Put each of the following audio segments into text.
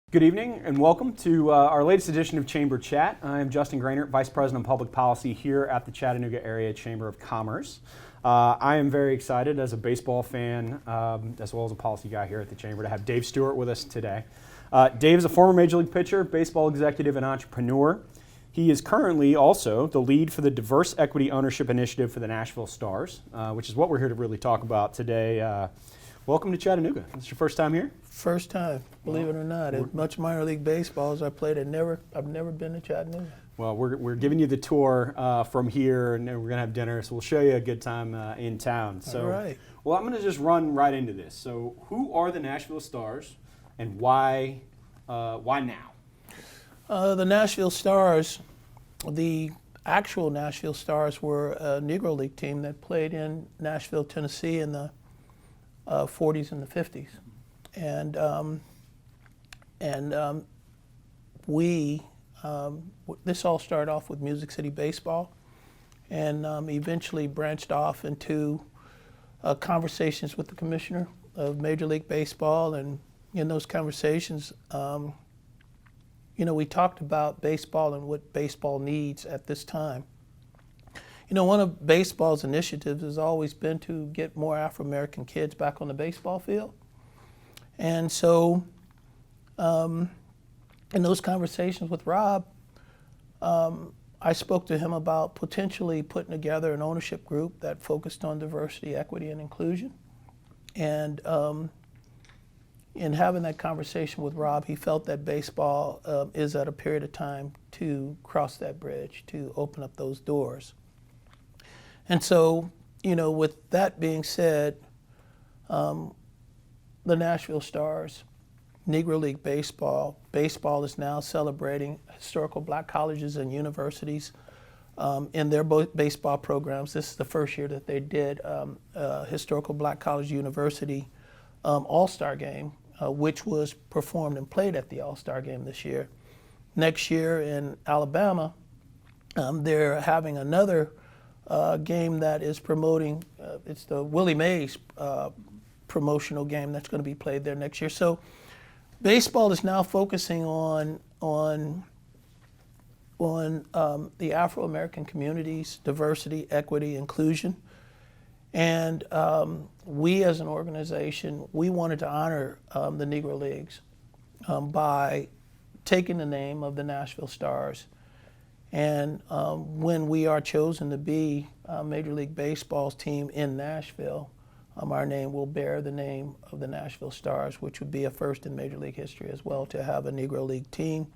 Good evening and welcome to our latest edition of Chamber Chat. I'm Justin Groenert, Vice President of Public Policy here at the Chattanooga Area Chamber of Commerce. I am very excited as a baseball fan, as well as a policy guy here at the Chamber, to have Dave Stewart with us today. Dave is a former Major League pitcher, baseball executive, and entrepreneur. He is currently also the lead for the Diverse Equity Ownership Initiative for the Nashville Stars, which is what we're here to really talk about today. Welcome to Chattanooga. Is this your first time here? First time, believe it or not. As much minor league baseball as I played, I've never been to Chattanooga. Well, we're giving you the tour from here, and then we're gonna have dinner, so we'll show you a good time in town. So, all right. Well, I'm gonna just run right into this. So, who are the Nashville Stars, and why now? The Nashville Stars, the actual Nashville Stars, were a Negro League team that played in Nashville, Tennessee, in the 40s and the 50s. This all started off with Music City Baseball, and eventually branched off into conversations with the commissioner of Major League Baseball. And in those conversations, we talked about baseball and what baseball needs at this time. One of baseball's initiatives has always been to get more Afro-American kids back on the baseball field. And so in those conversations with Rob, I spoke to him about potentially putting together an ownership group that focused on diversity, equity, and inclusion. And in having that conversation with Rob, he felt that baseball is at a period of time to cross that bridge, to open up those doors. And so, with that being said, the Nashville Stars, Negro League Baseball is now celebrating historical black colleges and universities in their baseball programs. This is the first year that they did historical black college university All-Star game, which was performed and played at the All-Star game this year. Next year in Alabama, they're having another game that is promoting, it's the Willie Mays promotional game that's going to be played there next year. So baseball is now focusing on the Afro-American communities, diversity, equity, inclusion. And we as an organization, we wanted to honor the Negro Leagues by taking the name of the Nashville Stars. And when we are chosen to be Major League Baseball's team in Nashville, our name will bear the name of the Nashville Stars, which would be a first in Major League history as well, to have a Negro League team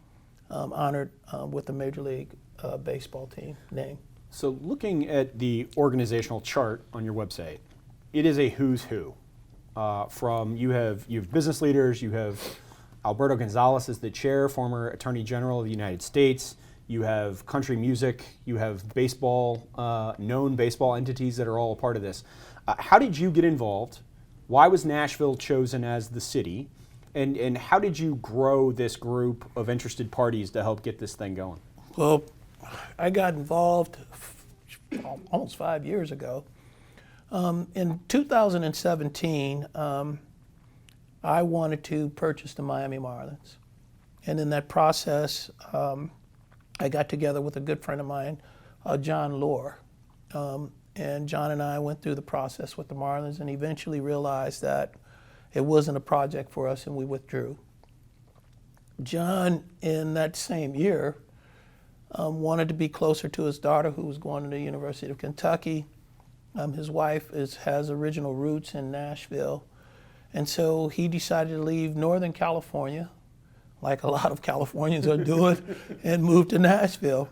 honored with the Major League Baseball team name. So, looking at the organizational chart on your website, it is a who's who. You have business leaders. You have Alberto Gonzalez as the chair, former Attorney General of the United States. You have country music, you have baseball, known baseball entities that are all a part of this. How did you get involved? Why was Nashville chosen as the city? And how did you grow this group of interested parties to help get this thing going? Well, I got involved almost 5 years ago. In 2017, I wanted to purchase the Miami Marlins. And in that process, I got together with a good friend of mine, John Lohr. And John and I went through the process with the Marlins and eventually realized that it wasn't a project for us, and we withdrew. John, in that same year, wanted to be closer to his daughter, who was going to the University of Kentucky. His wife has original roots in Nashville. And so he decided to leave Northern California, like a lot of Californians are doing, and moved to Nashville.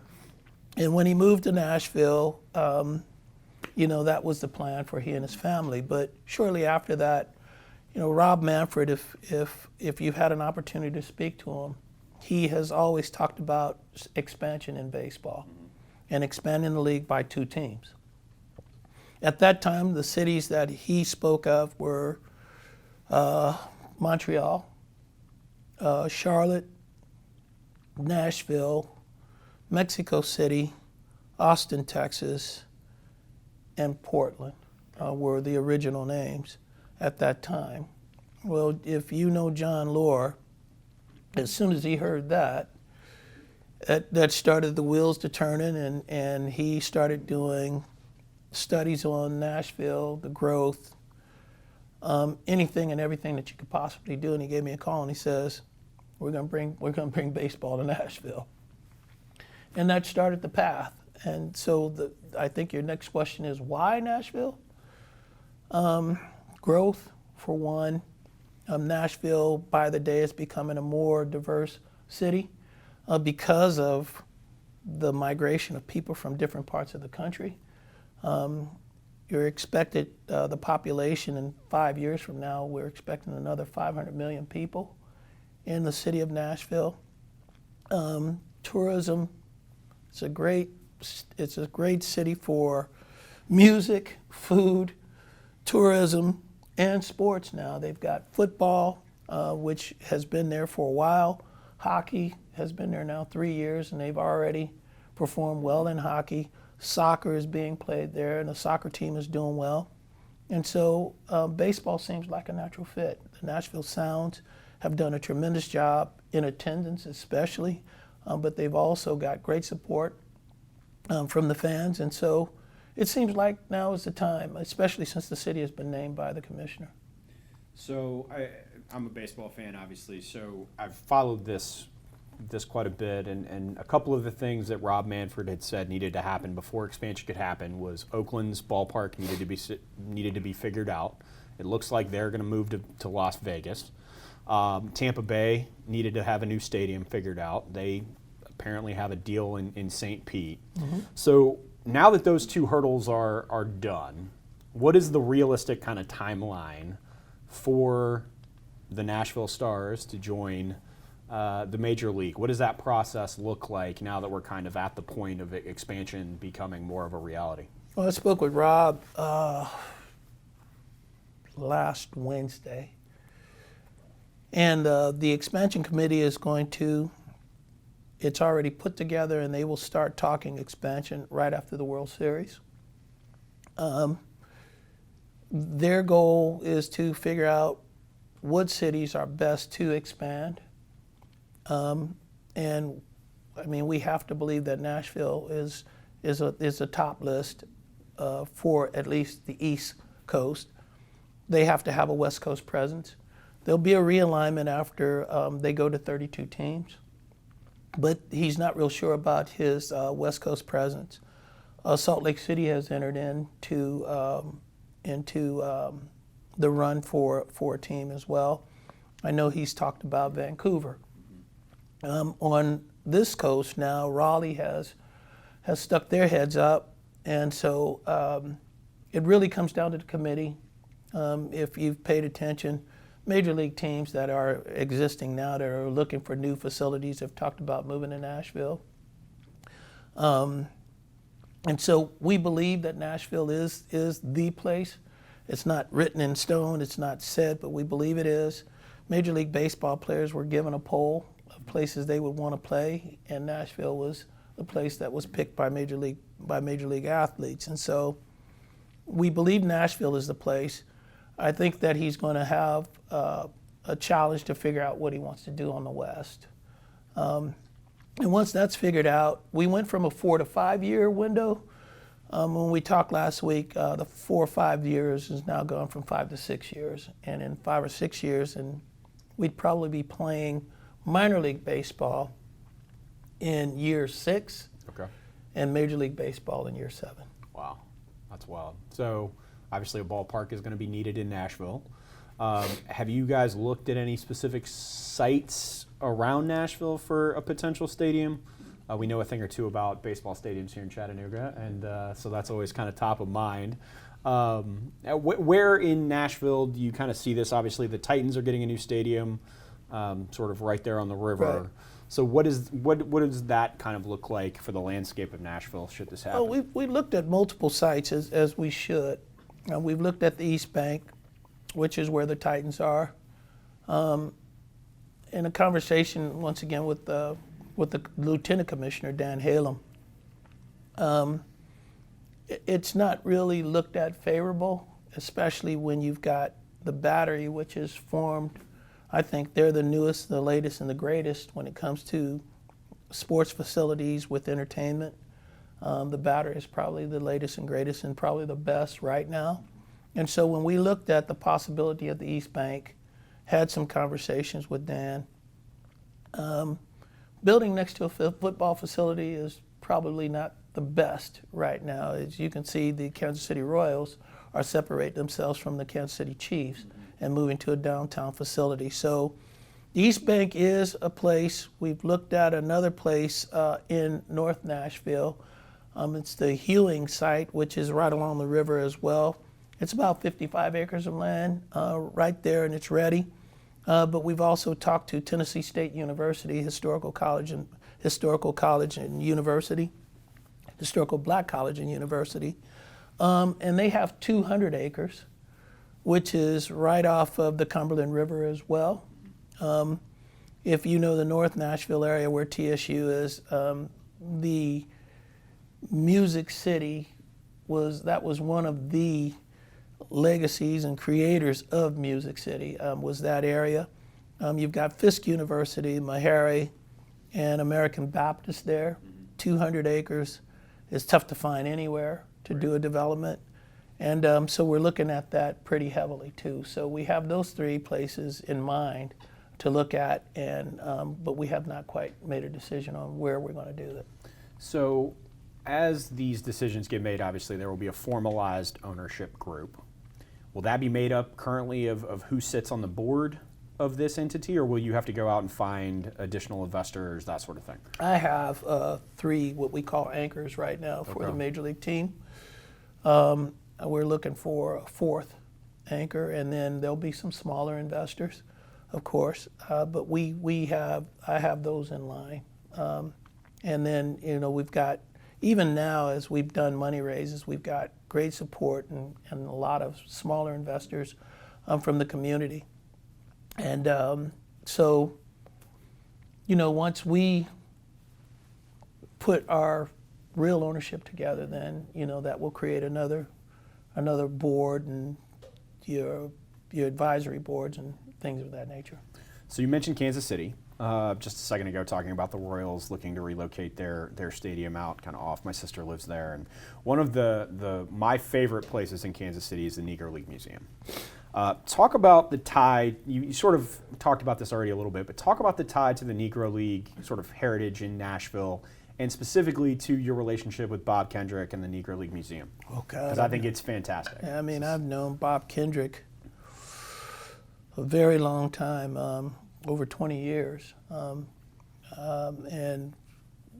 And when he moved to Nashville, that was the plan for he and his family. But shortly after that, Rob Manfred, if you've had an opportunity to speak to him, he has always talked about expansion in baseball and expanding the league by 2 teams. At that time, the cities that he spoke of were Montreal, Charlotte, Nashville, Mexico City, Austin, Texas, and Portland were the original names at that time. Well, if you know John Lohr, as soon as he heard that, that started the wheels to turning, and he started doing studies on Nashville, the growth, anything and everything that you could possibly do. And he gave me a call and he says, we're going to bring baseball to Nashville. And that started the path. And so I think your next question is, why Nashville? Growth, for one. Nashville, by the day, is becoming a more diverse city because of the migration of people from different parts of the country. You're expected, the population in 5 years from now, we're expecting another 500 million people in the city of Nashville. Tourism, it's a great city for music, food, tourism, and sports now. They've got football, which has been there for a while. Hockey has been there now 3 years, and they've already performed well in hockey. Soccer is being played there, and the soccer team is doing well. And so baseball seems like a natural fit. The Nashville Sounds have done a tremendous job in attendance especially, but they've also got great support from the fans. And so it seems like now is the time, especially since the city has been named by the commissioner. So I'm a baseball fan, obviously, so I've followed this quite a bit, and a couple of the things that Rob Manfred had said needed to happen before expansion could happen was Oakland's ballpark needed to be figured out. It looks like they're going to move to Las Vegas. Tampa Bay needed to have a new stadium figured out. They apparently have a deal in St. Pete. Mm-hmm. So now that those two hurdles are done, what is the realistic kind of timeline for the Nashville Stars to join the major league? What does that process look like now that we're kind of at the point of expansion becoming more of a reality? Well, I spoke with Rob last Wednesday, and the expansion committee is it's already put together, and they will start talking expansion right after the World Series. Their goal is to figure out what cities are best to expand. And I mean, we have to believe that Nashville is a top list for at least the East Coast. They have to have a West Coast presence. There'll be a realignment after they go to 32 teams, but he's not real sure about his West Coast presence. Salt Lake City has entered into the run for a team as well. I know he's talked about Vancouver. On this coast now, Raleigh has stuck their heads up, and so it really comes down to the committee. If you've paid attention, major league teams that are existing now that are looking for new facilities have talked about moving to Nashville. And so we believe that Nashville is the place. It's not written in stone, it's not said, but we believe it is. Major League Baseball players were given a poll of places they would want to play, and Nashville was the place that was picked by major league athletes. And so we believe Nashville is the place. I think that he's going to have a challenge to figure out what he wants to do on the West. And once that's figured out, we went from a 4 to 5 year window. When we talked last week, the 4 or 5 years is now gone from 5 to 6 years. And in 5 or 6 years, and we'd probably be playing minor league baseball in year 6, okay, and Major League Baseball in year 7. Wow, that's wild. So obviously a ballpark is going to be needed in Nashville. Have you guys looked at any specific sites around Nashville for a potential stadium? We know a thing or two about baseball stadiums here in Chattanooga, and so that's always kind of top of mind. Where in Nashville do you kind of see this? Obviously, the Titans are getting a new stadium, sort of right there on the river. Right. So what does that kind of look like for the landscape of Nashville should this happen? Well, we looked at multiple sites as we should. We've looked at the East Bank, which is where the Titans are. In a conversation once again with the Lieutenant Commissioner Dan Halem, it's not really looked at favorable, especially when you've got the Battery, which is formed I think they're the newest, the latest, and the greatest when it comes to sports facilities with entertainment. The Battery is probably the latest and greatest and probably the best right now. And so when we looked at the possibility of the East Bank, had some conversations with Dan, building next to a football facility is probably not the best right now. As you can see, the Kansas City Royals are separating themselves from the Kansas City Chiefs and moving to a downtown facility. So the East Bank is a place. We've looked at another place in North Nashville. It's the Healing site, which is right along the river as well. It's about 55 acres of land right there, and it's ready. But we've also talked to Tennessee State University, Historical Black College and University, and they have 200 acres, which is right off of the Cumberland River as well. If you know the North Nashville area where TSU is, the Music City was one of the legacies and creators of Music City, was that area. You've got Fisk University, Meharry, and American Baptist there. 200 acres is tough to find anywhere to do a development. And so we're looking at that pretty heavily too. So we have those three places in mind to look at, and but we have not quite made a decision on where we're going to do that. So as these decisions get made, obviously there will be a formalized ownership group. Will that be made up currently of who sits on the board of this entity, or will you have to go out and find additional investors, that sort of thing? I have three what we call anchors right now for the Major League team. We're looking for a fourth anchor, and then there'll be some smaller investors, of course. But I have those in line. And then we've got, even now as we've done money raises, we've got great support and a lot of smaller investors from the community. And so, once we put our real ownership together, then, that will create another board and your advisory boards and things of that nature. So you mentioned Kansas City just a second ago, talking about the Royals looking to relocate their stadium out kind of off. My sister lives there, and one of my favorite places in Kansas City is the Negro League Museum. Talk about the tie. You sort of talked about this already a little bit, but talk about the tie to the Negro League sort of heritage in Nashville, and specifically to your relationship with Bob Kendrick and the Negro League Museum. Because I think it's fantastic. I mean, I've known Bob Kendrick a very long time, over 20 years. And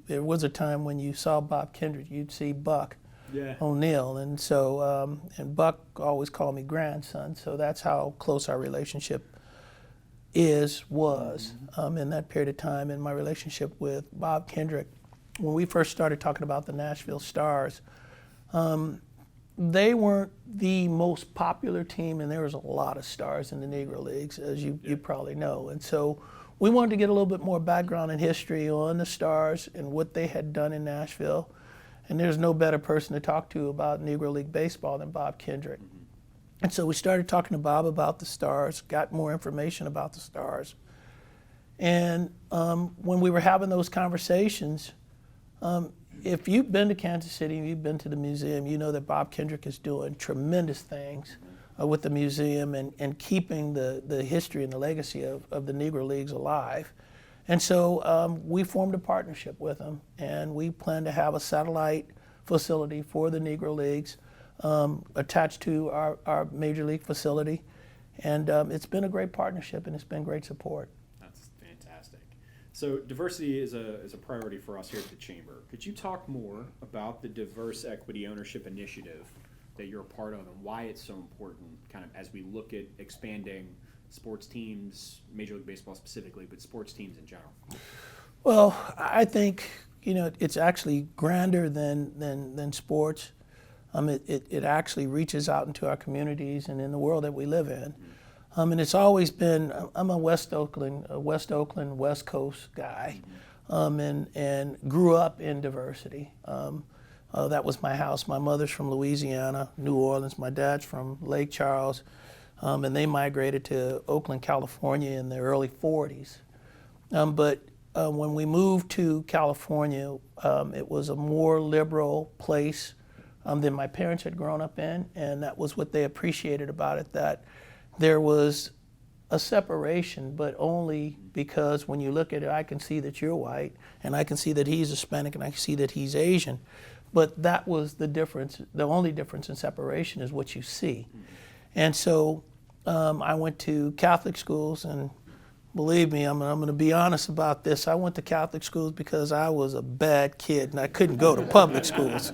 there was a time when you saw Bob Kendrick, you'd see Buck O'Neill. And so, and Buck always called me grandson, so that's how close our relationship was in that period of time. And my relationship with Bob Kendrick, when we first started talking about the Nashville Stars, they weren't the most popular team, and there was a lot of stars in the Negro Leagues, as you probably know. And so we wanted to get a little bit more background and history on the Stars and what they had done in Nashville. And there's no better person to talk to about Negro League baseball than Bob Kendrick. And so we started talking to Bob about the Stars, got more information about the Stars. And when we were having those conversations, if you've been to Kansas City and you've been to the museum, you know that Bob Kendrick is doing tremendous things with the museum and keeping the history and the legacy of the Negro Leagues alive. And so we formed a partnership with him, and we plan to have a satellite facility for the Negro Leagues attached to our Major League facility. And it's been a great partnership, and it's been great support. So diversity is a priority for us here at the Chamber. Could you talk more about the Diverse Equity Ownership Initiative that you're a part of and why it's so important kind of as we look at expanding sports teams, Major League Baseball specifically, but sports teams in general? Well, I think, it's actually grander than sports. It actually reaches out into our communities and in the world that we live in. And it's always been, I'm a West Oakland, West Coast guy, and grew up in diversity. That was my house. My mother's from Louisiana, New Orleans. My dad's from Lake Charles. and they migrated to Oakland, California in the early 40s. But when we moved to California, it was a more liberal place than my parents had grown up in, and that was what they appreciated about it, that there was a separation, but only because when you look at it, I can see that you're white, and I can see that he's Hispanic, and I can see that he's Asian. But that was the difference. The only difference in separation is what you see. And so I went to Catholic schools, and believe me, I'm going to be honest about this. I went to Catholic schools because I was a bad kid, and I couldn't go to public schools.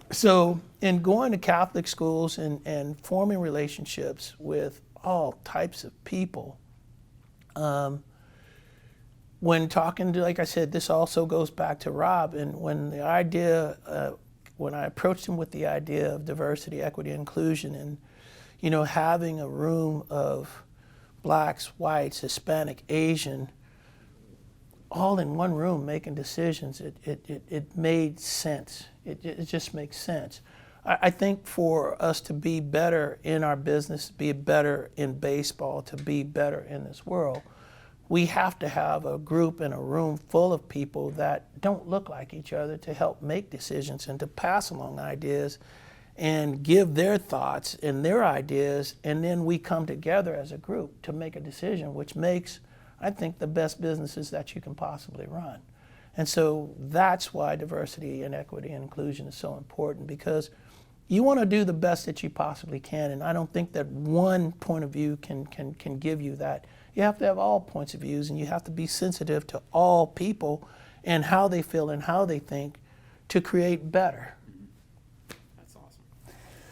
So in going to Catholic schools and forming relationships with all types of people, when talking to, like I said, this also goes back to Rob, and when the idea, when I approached him with the idea of diversity, equity, inclusion, and having a room of blacks, whites, Hispanic, Asian, all in one room making decisions, it made sense. It just makes sense. I think for us to be better in our business, be better in baseball, to be better in this world, we have to have a group in a room full of people that don't look like each other to help make decisions and to pass along ideas and give their thoughts and their ideas, and then we come together as a group to make a decision, which makes, I think, the best businesses that you can possibly run. And so that's why diversity and equity and inclusion is so important, because you want to do the best that you possibly can, and I don't think that one point of view can give you that. You have to have all points of views, and you have to be sensitive to all people and how they feel and how they think to create better. That's awesome.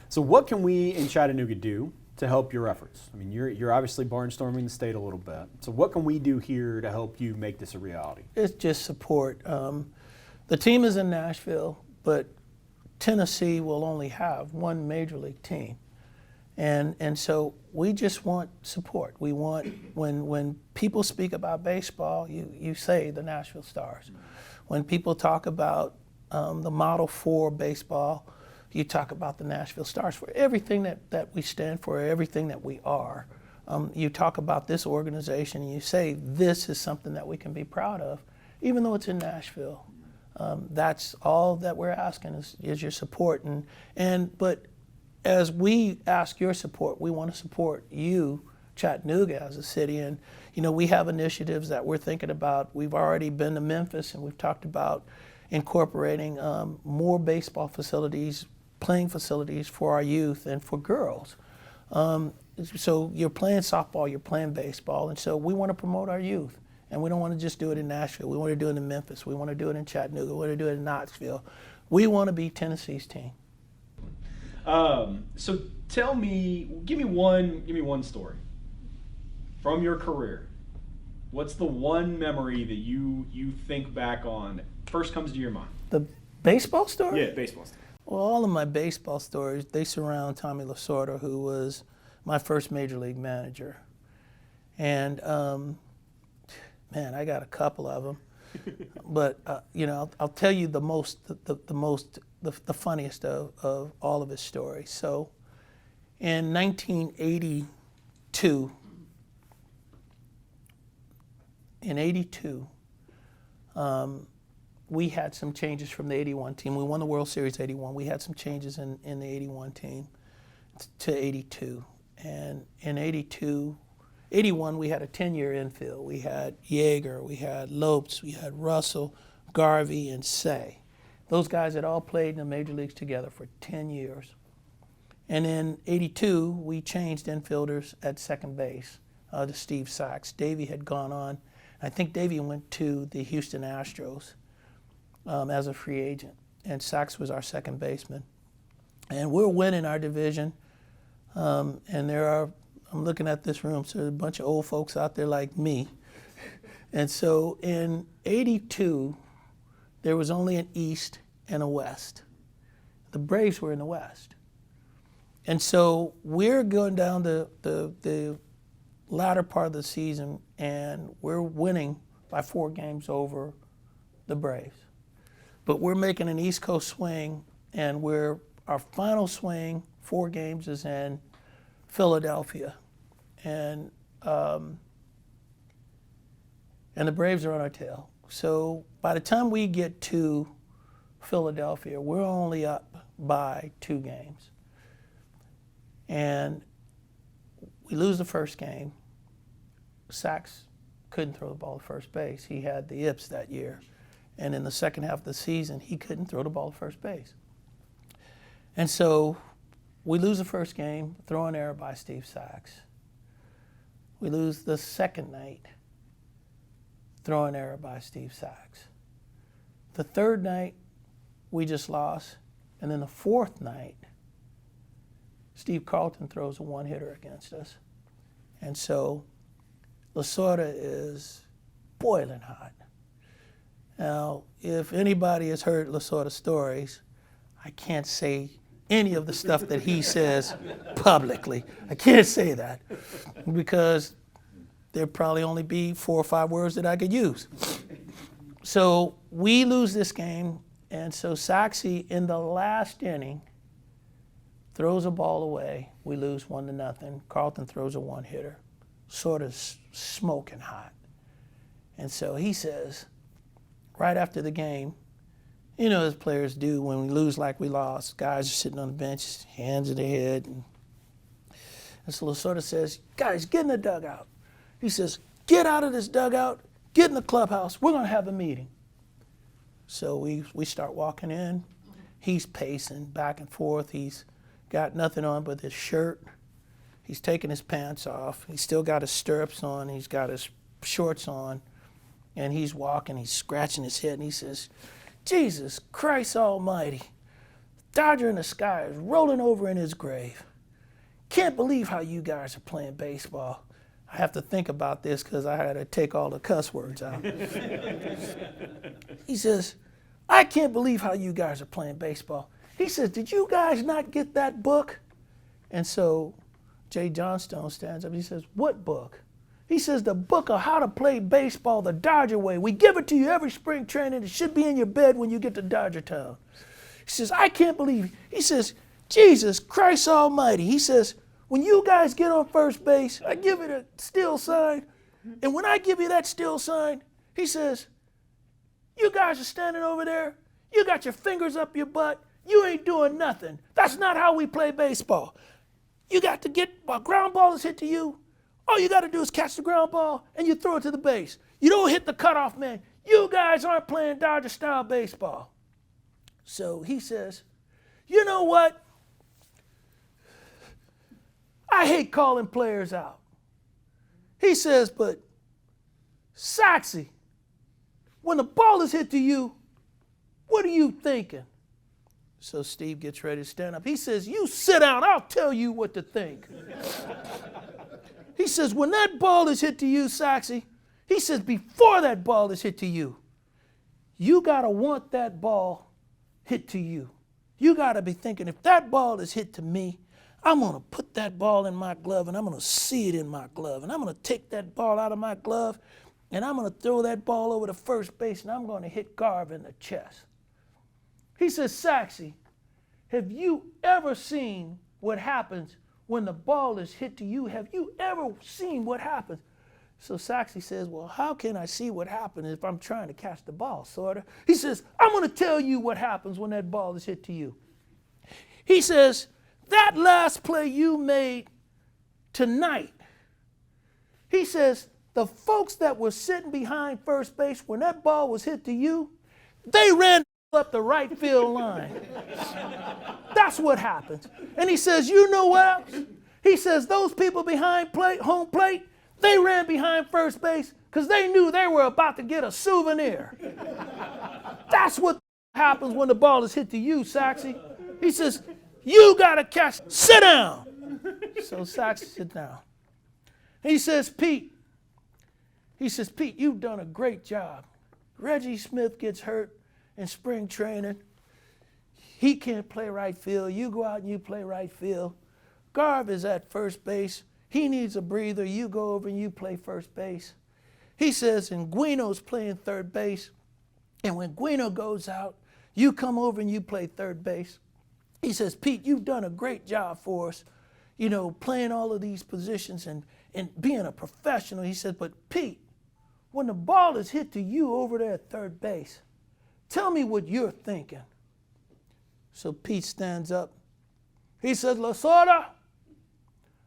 So what can we in Chattanooga do to help your efforts? I mean, you're obviously barnstorming the state a little bit. So what can we do here to help you make this a reality? It's just support. The team is in Nashville, but Tennessee will only have one major league team. And so we just want support. We want, when people speak about baseball, you say the Nashville Stars. When people talk about the model for baseball, you talk about the Nashville Stars. For everything that we stand for, everything that we are, you talk about this organization and you say this is something that we can be proud of, even though it's in Nashville. That's all that we're asking is your support. But as we ask your support, we want to support you, Chattanooga, as a city. And we have initiatives that we're thinking about. We've already been to Memphis, and we've talked about incorporating more baseball facilities, playing facilities for our youth and for girls. So you're playing softball, you're playing baseball, and so we want to promote our youth. And we don't want to just do it in Nashville. We want to do it in Memphis. We want to do it in Chattanooga. We want to do it in Knoxville. We want to be Tennessee's team. So give me one story from your career. What's the one memory that you think back on first comes to your mind? The baseball story? Yeah, baseball story. Well, all of my baseball stories, they surround Tommy Lasorda, who was my first major league manager. And man, I got a couple of them. But I'll tell you the funniest of all of his stories. So in 1982, we had some changes from the 81 team. We won the World Series 81. We had some changes in the 81 team to 82. And in 81, we had a 10-year infield. We had Yeager, we had Lopes, we had Russell, Garvey, and Say. Those guys had all played in the major leagues together for 10 years. And in 82, we changed infielders at second base to Steve Sachs. Davey had gone on. I think Davey went to the Houston Astros as a free agent, and Sachs was our second baseman. And we're winning our division, and I'm looking at this room, so there's a bunch of old folks out there like me. And so in 82, there was only an East and a West. The Braves were in the West. And so we're going down the latter part of the season, and we're winning by 4 games over the Braves. But we're making an East Coast swing, and our final swing, 4 games, is in Philadelphia, and the Braves are on our tail. So by the time we get to Philadelphia, we're only up by 2 games. And we lose the first game. Sachs couldn't throw the ball to first base. He had the yips that year. And in the second half of the season, he couldn't throw the ball to first base. And so we lose the first game, throw an error by Steve Sachs. We lose the second night, throw an error by Steve Sachs. The third night, we just lost. And then the fourth night, Steve Carlton throws a one-hitter against us. And so Lasorda is boiling hot. Now, if anybody has heard Lasorda's stories, I can't say any of the stuff that he says publicly. I can't say that because there'd probably only be 4 or 5 words that I could use. So we lose this game, and so Saxey, in the last inning, throws a ball away. We lose 1-0. Carlton throws a one-hitter, sort of smoking hot. And so he says, right after the game, you know, as players do when we lose like we lost, guys are sitting on the bench, hands in their head. And so Lasorda says, guys, get in the dugout. He says, get out of this dugout, get in the clubhouse, we're going to have a meeting. So we start walking in. He's pacing back and forth. He's got nothing on but his shirt. He's taking his pants off. He's still got his stirrups on. He's got his shorts on. And he's walking, he's scratching his head, and he says, Jesus Christ almighty, Dodger in the sky is rolling over in his grave. Can't believe how you guys are playing baseball. I have to think about this because I had to take all the cuss words out. He says, I can't believe how you guys are playing baseball. He says, did you guys not get that book? And so Jay Johnstone stands up and he says, what book? He says, the book of how to play baseball the Dodger way. We give it to you every spring training. It should be in your bed when you get to Dodger Town. He says, I can't believe it. He says, Jesus Christ almighty. He says, when you guys get on first base, I give it a still sign. And when I give you that still sign, he says, you guys are standing over there. You got your fingers up your butt. You ain't doing nothing. That's not how we play baseball. You got to get, a ground ball is hit to you. All you got to do is catch the ground ball and you throw it to the base. You don't hit the cutoff man. You guys aren't playing Dodger-style baseball. So he says, you know what? I hate calling players out. He says, but Saxey, when the ball is hit to you, what are you thinking? So Steve gets ready to stand up. He says, you sit down, I'll tell you what to think. He says, when that ball is hit to you, Saxey, he says, before that ball is hit to you, you got to want that ball hit to you. You got to be thinking, if that ball is hit to me, I'm going to put that ball in my glove and I'm going to see it in my glove. And I'm going to take that ball out of my glove and I'm going to throw that ball over to first base and I'm going to hit Garv in the chest. He says, Saxey, have you ever seen what happens when the ball is hit to you? Have you ever seen what happens? So Saxey says, well, how can I see what happens if I'm trying to catch the ball, sort of? He says, I'm going to tell you what happens when that ball is hit to you. He says, that last play you made tonight, he says, the folks that were sitting behind first base when that ball was hit to you, they ran up the right field line. That's what happens. And he says, you know what else? He says, those people behind home plate, they ran behind first base because they knew they were about to get a souvenir. That's what happens when the ball is hit to you, Saxey. He says, you got to catch. Sit down. So Saxey sit down. He says, Pete, you've done a great job. Reggie Smith gets hurt in spring training. He can't play right field. You go out and you play right field. Garv is at first base. He needs a breather. You go over and you play first base. He says, and Guino's playing third base. And when Guino goes out, you come over and you play third base. He says, Pete, you've done a great job for us. you know, playing all of these positions and being a professional. He said, but Pete, when the ball is hit to you over there at third base, tell me what you're thinking. So Pete stands up. He says, Lasorda,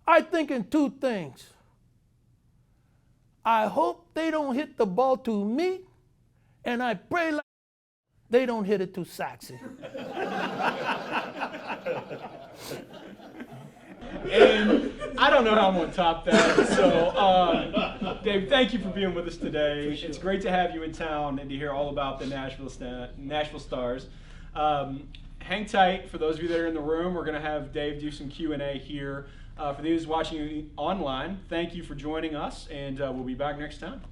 I think in two things. I hope they don't hit the ball to me, and I pray like they don't hit it to Saxy. And I don't know how I'm going to top that. So, Dave, thank you for being with us today. Sure. It's great to have you in town and to hear all about the Nashville Stars. Hang tight for those of you that are in the room. We're going to have Dave do some Q&A here. For those watching online, thank you for joining us, and we'll be back next time.